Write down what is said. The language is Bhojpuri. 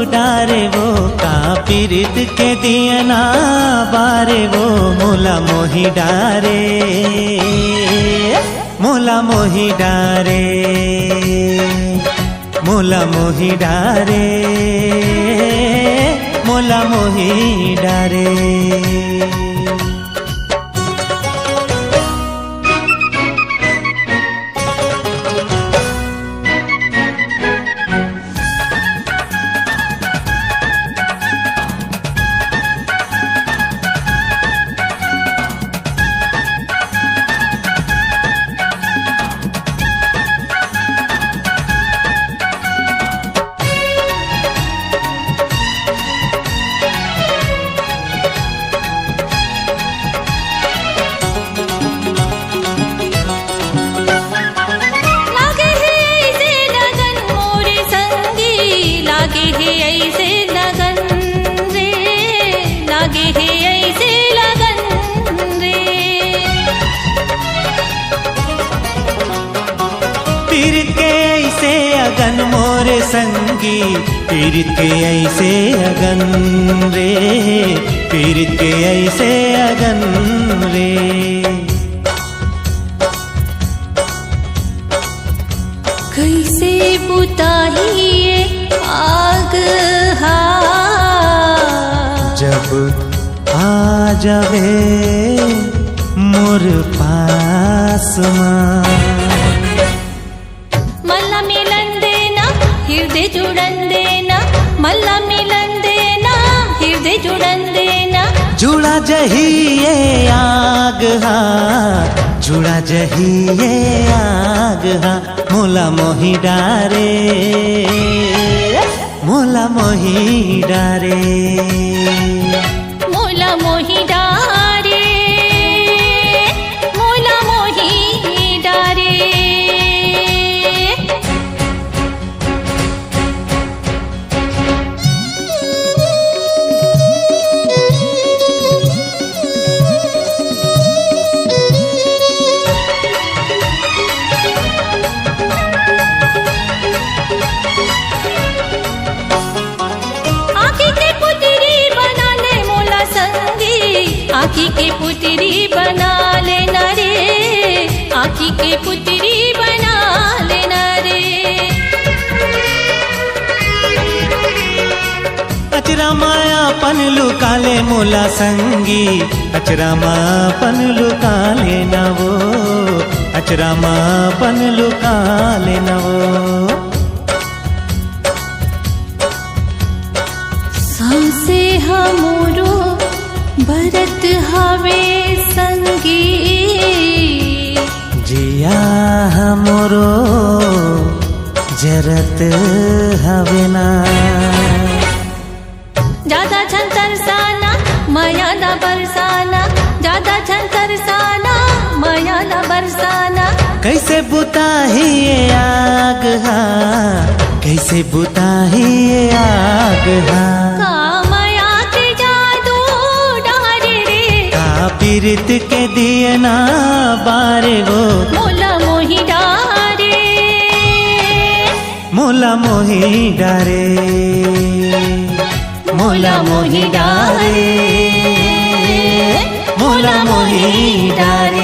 डारे वो का पीरित के दिया ना बारे वो मोला मोही डारे मोला मोही डारे मोला मोही डारे मोला मोही डारे। पीरित के ऐसे अगन मोरे संगी, पीरित के ऐसे अगन रे, पीरित के ऐसे अगन रे। कैसे बुताहिए आग हा, जब आ जावे मोर पास मां। मल्ला मिलन देना हृदय जुड़न देना, मल्ला मिलन देना हृदय जुड़न देना। जुड़ा जही ये आग हा, जुड़ा जही ये आग हा, मोला मोही डारे मोला मोही डारे मोला मोही डारे मोला मोही डारे। आँखी के पुतरी बना लेना रे, आँखी के पुतरी बना लेना रे। अचरा माया पन लुका ले मोला संगी, अचरा माया पन लुका लेना वो, अचरा माया पन लुका लेना वो। सांसे हमरो भरत हवे संगी, जिया हमरो जरत हवे ना। ज्यादा छन तरसाना माया ना बरसाना, ज्यादा छन तरसाना माया ना बरसाना। कैसे बुताही ये आग हा, कैसे बुताही ये आग हा। पीरित के दिए ना बारे वो मोला मोही डारे मोला मोही डारे मोला मोही डारे मोला मोही डारे।